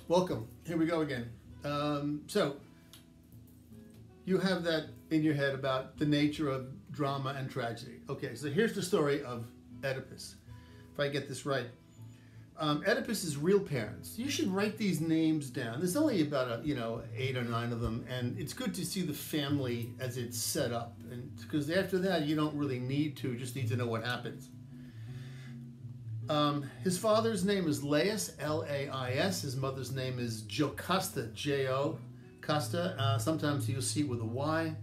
Welcome. Here we go again. So you have that in your head about the nature of drama and tragedy. Okay, so here's the story of Oedipus. If I get this right. Oedipus's real parents. You should write these names down. There's only about 8 or 9 of them, and it's good to see the family as it's set up. And because after that, you don't really need to. You just need to know what happens. His father's name is Laius, L-A-I-S. His mother's name is Jocasta, J-O, Costa. Sometimes you'll see it with a Y.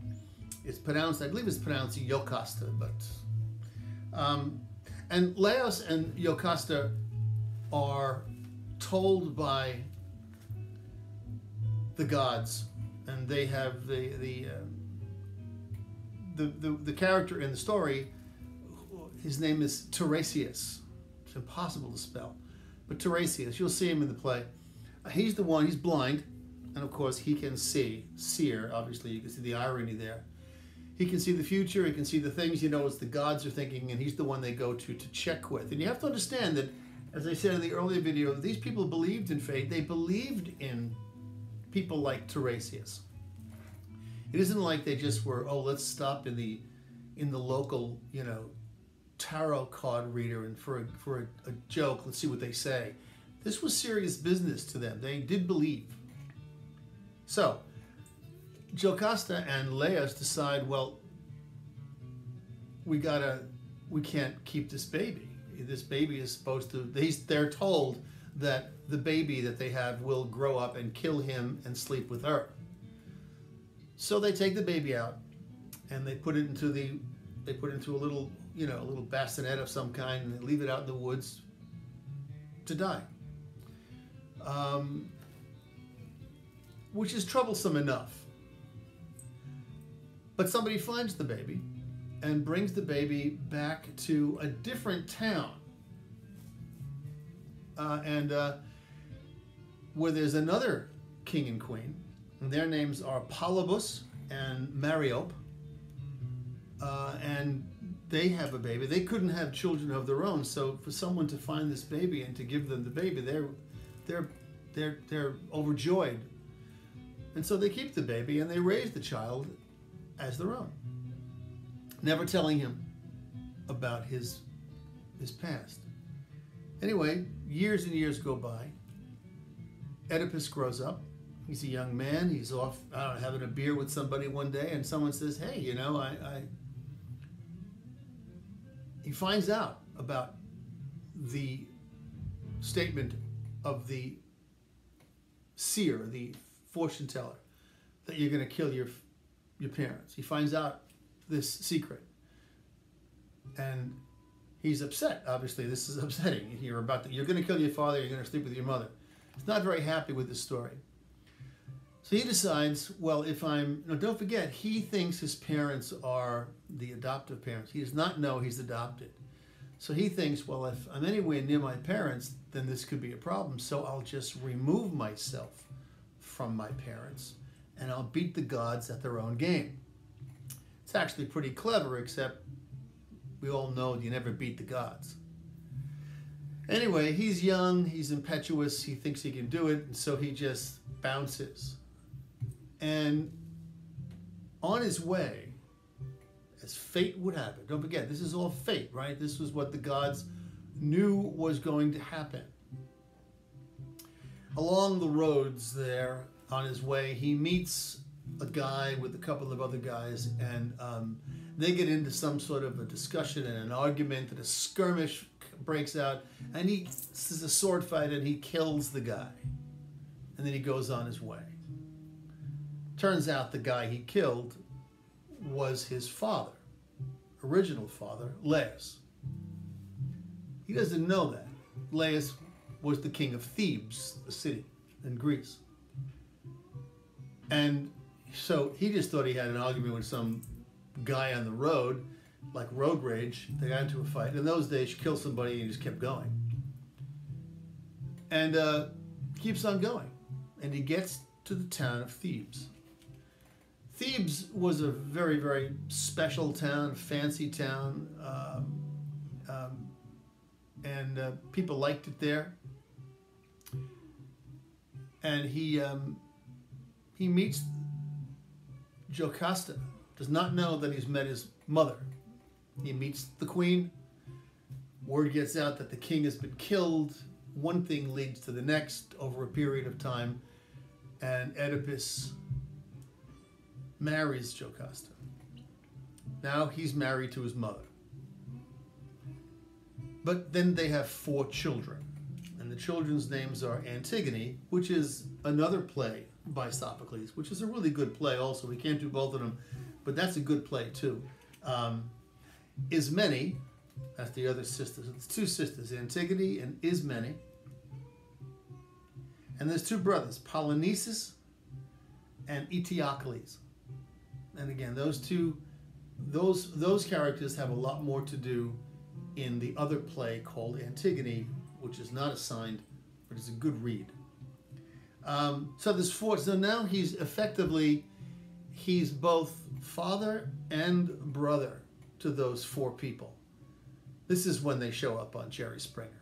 It's pronounced, I believe it's pronounced Jocasta, but... and Laius and Jocasta are told by the gods, and they have the character in the story. His name is Tiresias. It's impossible to spell, but Tiresias. You'll see him in the play. He's the one. He's blind, and of course he can see. Seer, obviously, you can see the irony there. He can see the future. He can see the things as the gods are thinking, and he's the one they go to check with. And you have to understand that, as I said in the earlier video, these people believed in fate. They believed in people like Tiresias. It isn't like they just were, oh, let's stop in the local, tarot card reader and for a joke, let's see what they say. This was serious business to them. They did believe. So, Jocasta and Laius decide, well, we can't keep this baby. This baby is supposed to, they're told that the baby that they have will grow up and kill him and sleep with her. So they take the baby out and they put it into a little, a little bassinet of some kind, and they leave it out in the woods to die. Which is troublesome enough. But somebody finds the baby and brings the baby back to a different town. Where there's another king and queen, and their names are Polybus and Mariope, and they have a baby. They couldn't have children of their own, so for someone to find this baby and to give them the baby, they're overjoyed, and so they keep the baby and they raise the child as their own, never telling him about his past. Anyway, years and years go by. Oedipus grows up. He's a young man. He's off, having a beer with somebody one day, and someone says, hey, he finds out about the statement of the seer, the fortune teller, that you're going to kill your parents. He finds out this secret, and he's upset. Obviously, this is upsetting. You're going to kill your father. You're going to sleep with your mother. He's not very happy with this story. So he decides, well, don't forget, he thinks his parents are the adoptive parents. He does not know he's adopted. So he thinks, well, if I'm anywhere near my parents, then this could be a problem. So I'll just remove myself from my parents, and I'll beat the gods at their own game. It's actually pretty clever, except we all know you never beat the gods. Anyway, he's young, he's impetuous, he thinks he can do it, and so he just bounces. And on his way, as fate would have it, don't forget, this is all fate, right? This was what the gods knew was going to happen. Along the roads there, on his way, he meets a guy with a couple of other guys, and they get into some sort of a discussion and an argument, and a skirmish breaks out, and this is a sword fight, and he kills the guy, and then he goes on his way. Turns out the guy he killed was his father, original father, Laius. He doesn't know that. Laius was the king of Thebes, a city in Greece. And so he just thought he had an argument with some guy on the road, like road rage. They got into a fight. In those days, you kill somebody and you just kept going. And keeps on going. And he gets to the town of Thebes. Thebes was a very, very special town, fancy town, and people liked it there. and he meets Jocasta. Does not know that he's met his mother. He meets the queen. Word gets out that the king has been killed. One thing leads to the next over a period of time, and Oedipus marries Jocasta. Now he's married to his mother. But then they have 4 children, and the children's names are Antigone, which is another play by Sophocles, which is a really good play also. We can't do both of them, but that's a good play too. Ismene, that's the other sister. It's 2 sisters, Antigone and Ismene. And there's 2 brothers, Polynices and Eteocles. And again, those characters have a lot more to do in the other play called Antigone, which is not assigned, but is a good read. So there's 4. So now he's both father and brother to those 4 people. This is when they show up on Jerry Springer.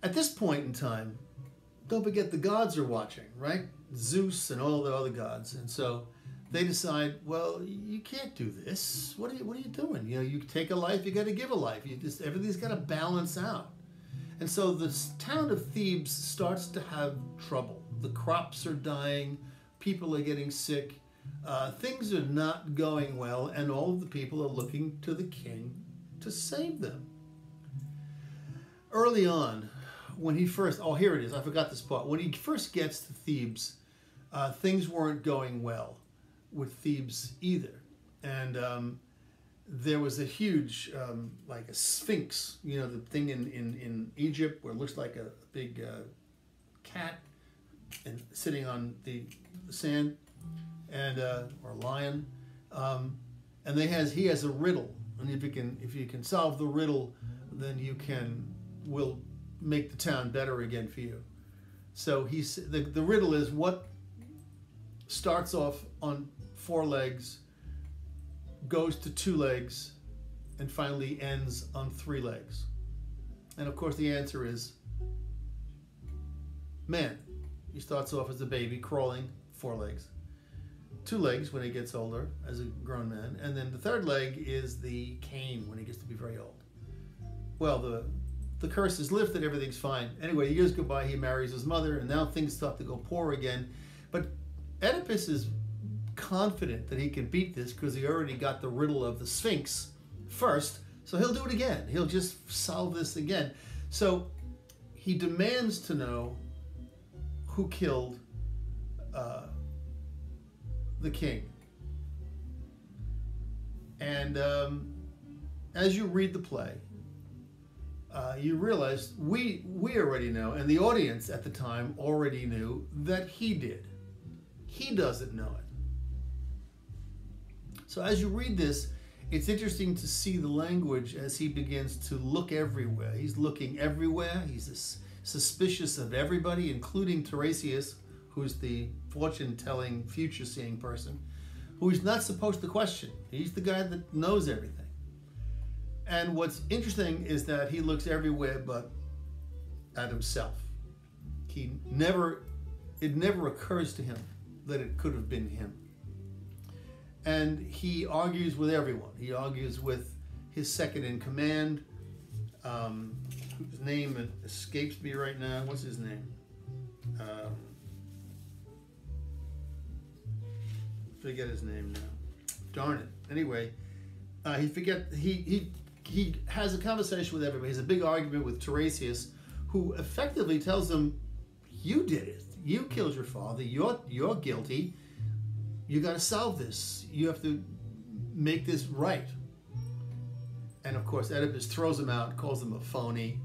At this point in time, don't forget the gods are watching, right? Zeus and all the other gods. And so they decide, well, you can't do this. What are you doing? You know, you take a life, you got to give a life. Everything's got to balance out. And so the town of Thebes starts to have trouble. The crops are dying, people are getting sick, things are not going well, and all of the people are looking to the king to save them. Early on, when he first, oh, here it is, I forgot this part. When he first gets to Thebes, things weren't going well with Thebes either. And there was a huge, like a sphinx, you know, the thing in Egypt where it looks like a big cat and sitting on the sand, and or lion. And he has a riddle, and if you can solve the riddle, then we'll make the town better again for you. So the riddle is what starts off on 4 legs, goes to 2 legs, and finally ends on 3 legs. And of course the answer is man. He starts off as a baby crawling, 4 legs. 2 legs when he gets older as a grown man, and then the 3rd leg is the cane when he gets to be very old. Well, the curse is lifted, everything's fine. Anyway, years go by, he marries his mother, and now things start to go poor again. But Oedipus is confident that he can beat this because he already got the riddle of the Sphinx first, so he'll do it again. He'll just solve this again. So he demands to know who killed the king. And as you read the play, you realize we already know, and the audience at the time already knew that he did. He doesn't know it. So as you read this, it's interesting to see the language as he begins to look everywhere. He's looking everywhere. He's suspicious of everybody, including Tiresias, who's the fortune-telling, future-seeing person, who he's not supposed to question. He's the guy that knows everything. And what's interesting is that he looks everywhere but at himself. It never occurs to him that it could have been him. And he argues with everyone. He argues with his second in command, whose name escapes me right now. What's his name? Forget his name now. Darn it. Anyway, he has a conversation with everybody. He has a big argument with Tiresias, who effectively tells him, "You did it. You killed your father. You're guilty. You got to solve this. You have to make this right." And of course, Oedipus throws him out, calls him a phony,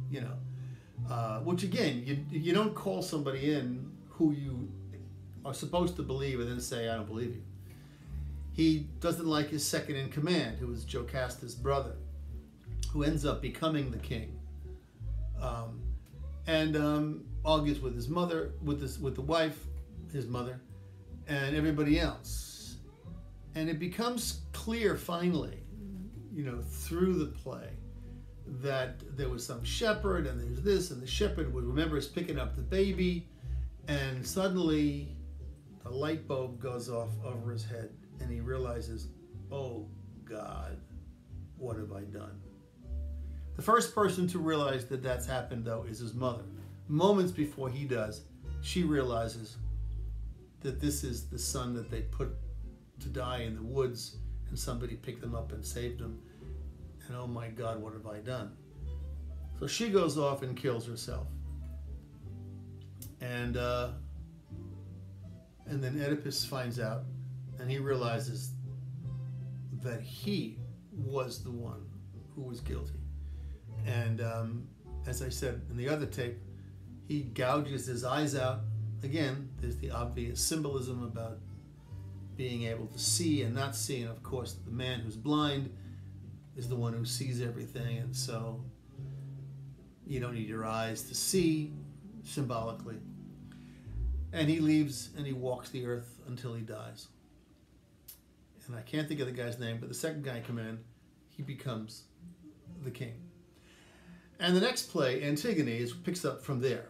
which again, you don't call somebody in who you are supposed to believe and then say, "I don't believe you." He doesn't like his second in command, who is Jocasta's brother, who ends up becoming the king, and argues with his mother, with the wife, his mother, and everybody else. And it becomes clear finally, through the play, that there was some shepherd, and there's this, and the shepherd would remember is picking up the baby, and suddenly the light bulb goes off over his head, and he realizes, oh God, what have I done? The first person to realize that that's happened, though, is his mother. Moments before he does, she realizes that this is the son that they put to die in the woods, and somebody picked him up and saved him. And oh my God, what have I done? So she goes off and kills herself. And then Oedipus finds out, and he realizes that he was the one who was guilty. And as I said in the other tape, he gouges his eyes out. Again, there's the obvious symbolism about being able to see and not see. And of course, the man who's blind is the one who sees everything. And so you don't need your eyes to see, symbolically. And he leaves and he walks the earth until he dies. And I can't think of the guy's name, but the second guy in command, he becomes the king. And the next play, Antigone, picks up from there.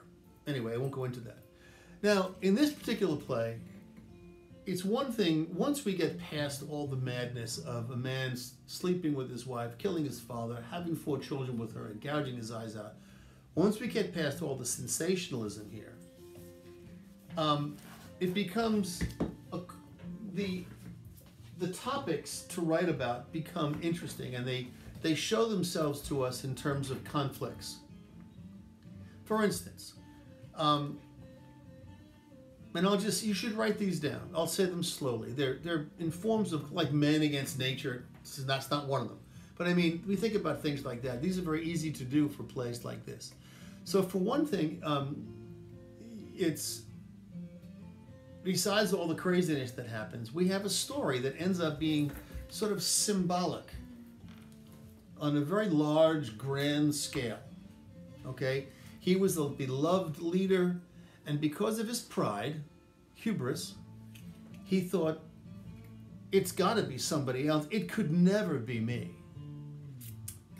Anyway, I won't go into that. Now, in this particular play, it's one thing, once we get past all the madness of a man sleeping with his wife, killing his father, having 4 children with her, and gouging his eyes out, once we get past all the sensationalism here, it becomes, the topics to write about become interesting, and they show themselves to us in terms of conflicts. For instance, and you should write these down. I'll say them slowly. They're in forms of like men against nature. That's not one of them. But I mean, we think about things like that. These are very easy to do for plays like this. So for one thing, it's, besides all the craziness that happens, we have a story that ends up being sort of symbolic on a very large, grand scale. Okay? He was a beloved leader, and because of his pride, hubris, he thought, it's got to be somebody else. It could never be me.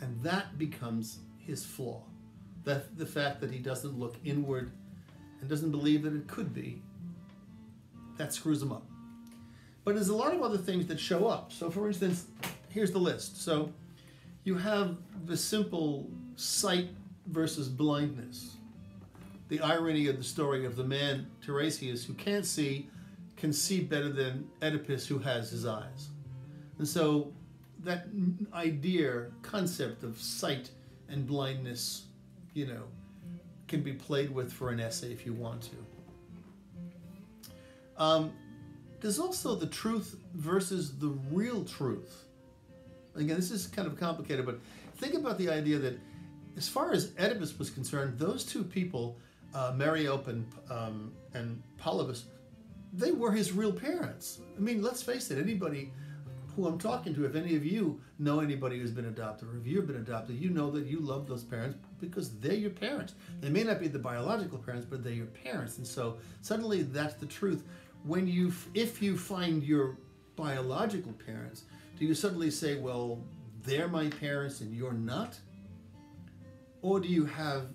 And that becomes his flaw. The fact that he doesn't look inward and doesn't believe that it could be, that screws him up. But there's a lot of other things that show up. So for instance, here's the list. So you have the simple sight versus blindness. The irony of the story of the man, Tiresias, who can't see, can see better than Oedipus, who has his eyes. And so that concept of sight and blindness, can be played with for an essay if you want to. There's also the truth versus the real truth. Again, this is kind of complicated, but think about the idea that as far as Oedipus was concerned, those two people, Meriope and Polybus, they were his real parents. I mean, let's face it, anybody who I'm talking to, if any of you know anybody who's been adopted, or if you've been adopted, you know that you love those parents because they're your parents. They may not be the biological parents, but they're your parents. And so suddenly that's the truth. If you find your biological parents, do you suddenly say, well, they're my parents and you're not? Or do you have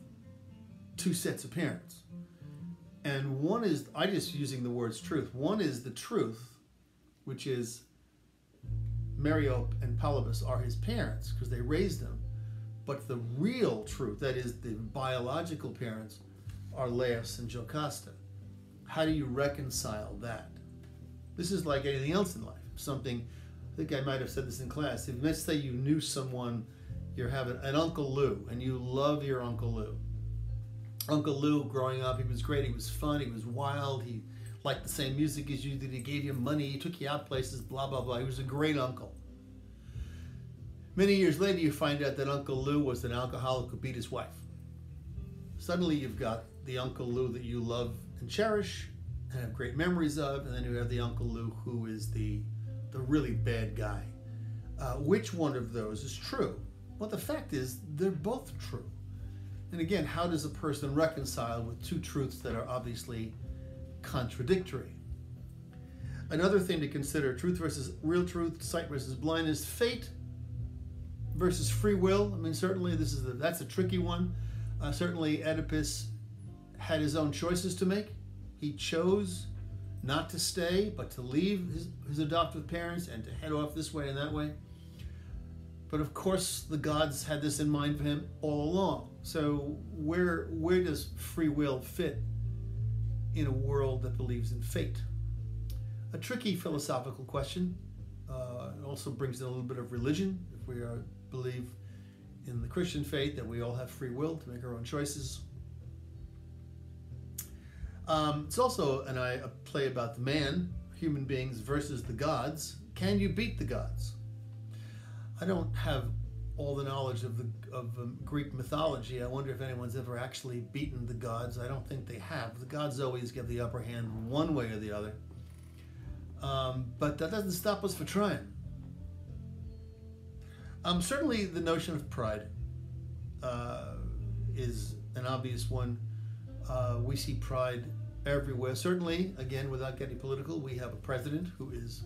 two sets of parents? And one is, I'm just using the words truth. One is the truth, which is Meriope and Polybus are his parents because they raised him. But the real truth, that is the biological parents, are Laius and Jocasta. How do you reconcile that? This is like anything else in life. Something, I think I might have said this in class. If let's say you knew someone, you're having an Uncle Lou, and you love your Uncle Lou. Uncle Lou, growing up, he was great. He was fun. He was wild. He liked the same music as you did. He gave you money. He took you out places, blah, blah, blah. He was a great uncle. Many years later, you find out that Uncle Lou was an alcoholic who beat his wife. Suddenly, you've got the Uncle Lou that you love and cherish and have great memories of, and then you have the Uncle Lou who is the really bad guy. Which one of those is true? Well, the fact is, they're both true. And again, how does a person reconcile with two truths that are obviously contradictory? Another thing to consider, truth versus real truth, sight versus blindness, fate versus free will. I mean, certainly that's a tricky one. Certainly Oedipus had his own choices to make. He chose not to stay, but to leave his adoptive parents and to head off this way and that way. But of course, the gods had this in mind for him all along. So where does free will fit in a world that believes in fate? A tricky philosophical question. It also brings in a little bit of religion. If we believe in the Christian faith that we all have free will to make our own choices. It's also a play about the man, human beings versus the gods. Can you beat the gods? I don't have all the knowledge of Greek mythology. I wonder if anyone's ever actually beaten the gods. I don't think they have. The gods always get the upper hand one way or the other. But that doesn't stop us from trying. Certainly the notion of pride is an obvious one. We see pride everywhere. Certainly, again, without getting political, we have a president who is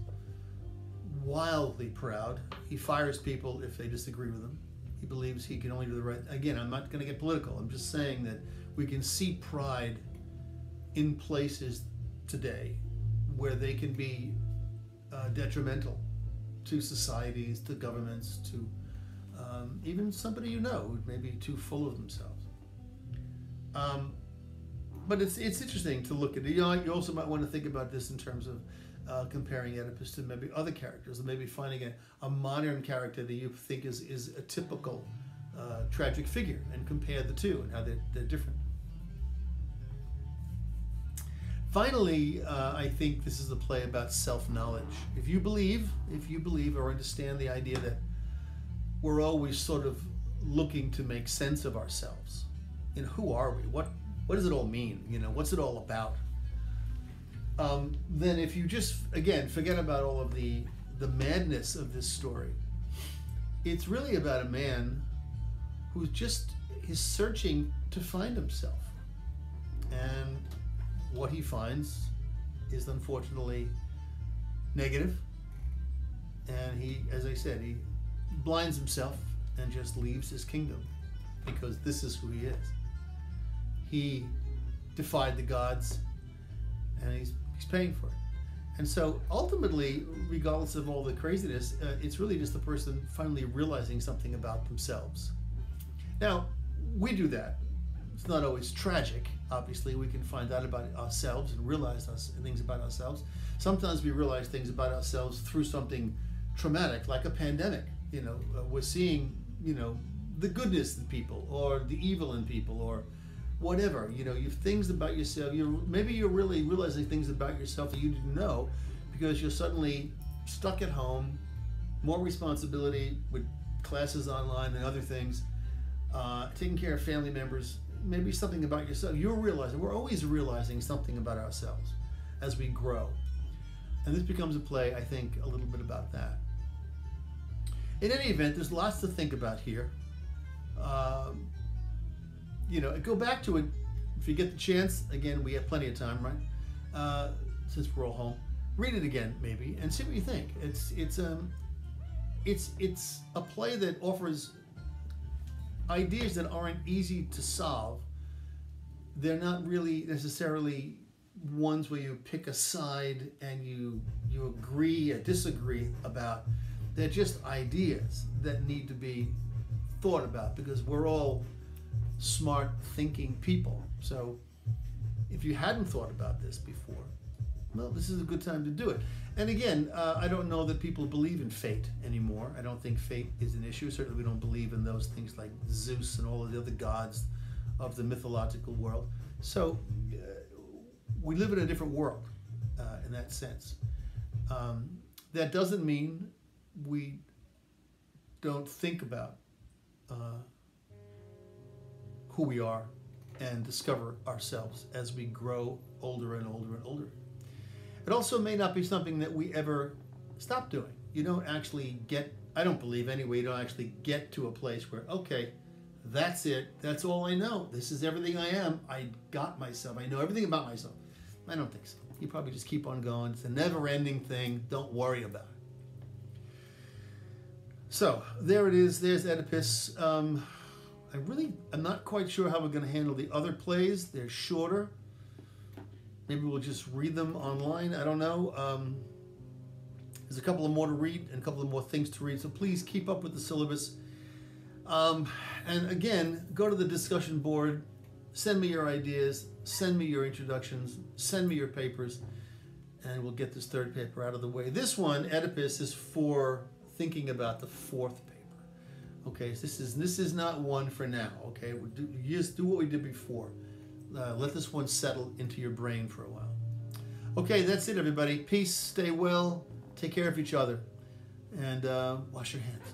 wildly proud. He fires people if they disagree with him. He believes he can only do the right. Again, I'm not going to get political. I'm just saying that we can see pride in places today where they can be detrimental to societies, to governments, to even somebody you know who may be too full of themselves. But it's interesting to look at. You also might want to think about this in terms of comparing Oedipus to maybe other characters, and maybe finding a modern character that you think is a typical tragic figure, and compare the two and how they're different. Finally, I think this is a play about self-knowledge. If you believe or understand the idea that we're always sort of looking to make sense of ourselves, who are we? What does it all mean? What's it all about? Then if you just, again, forget about all of the madness of this story, it's really about a man who is searching to find himself. And what he finds is unfortunately negative. And he, as I said, he blinds himself and just leaves his kingdom because this is who he is. He defied the gods, and he's paying for it. And so ultimately, regardless of all the craziness, it's really just the person finally realizing something about themselves. Now, we do that. It's not always tragic. Obviously, we can find out about ourselves and realize things about ourselves. Sometimes we realize things about ourselves through something traumatic, like a pandemic. We're seeing, the goodness in people or the evil in people or whatever. You've things about yourself. Maybe you're really realizing things about yourself that you didn't know because you're suddenly stuck at home, more responsibility with classes online and other things, taking care of family members. Maybe something about yourself. We're always realizing something about ourselves as we grow. And this becomes a play, I think, a little bit about that. In any event, there's lots to think about here. Go back to it if you get the chance. Again, we have plenty of time, right? Since we're all home, read it again maybe and see what you think. It's a play that offers ideas that aren't easy to solve. They're not really necessarily ones where you pick a side and you agree or disagree about. They're just ideas that need to be thought about because we're all smart thinking people. So if you hadn't thought about this before, well, this is a good time to do it. And again, I don't know that people believe in fate anymore. I don't think fate is an issue. Certainly we don't believe in those things like Zeus and all of the other gods of the mythological world. So we live in a different world in that sense. That doesn't mean we don't think about who we are and discover ourselves as we grow older and older and older. It also may not be something that we ever stop doing. You don't actually I don't believe anyway, you don't actually get to a place where, okay, that's it. That's all I know. This is everything I am. I got myself. I know everything about myself. I don't think so. You probably just keep on going. It's a never-ending thing. Don't worry about it. So there it is. There's Oedipus. I'm not quite sure how we're going to handle the other plays. They're shorter. Maybe we'll just read them online. I don't know. There's a couple of more to read and a couple of more things to read. So please keep up with the syllabus. And again, go to the discussion board. Send me your ideas. Send me your introductions. Send me your papers. And we'll get this third paper out of the way. This one, Oedipus, is for thinking about the fourth paper. Okay, so this is not one for now. Okay, just do what we did before. Let this one settle into your brain for a while. Okay, that's it, everybody. Peace. Stay well. Take care of each other. And wash your hands.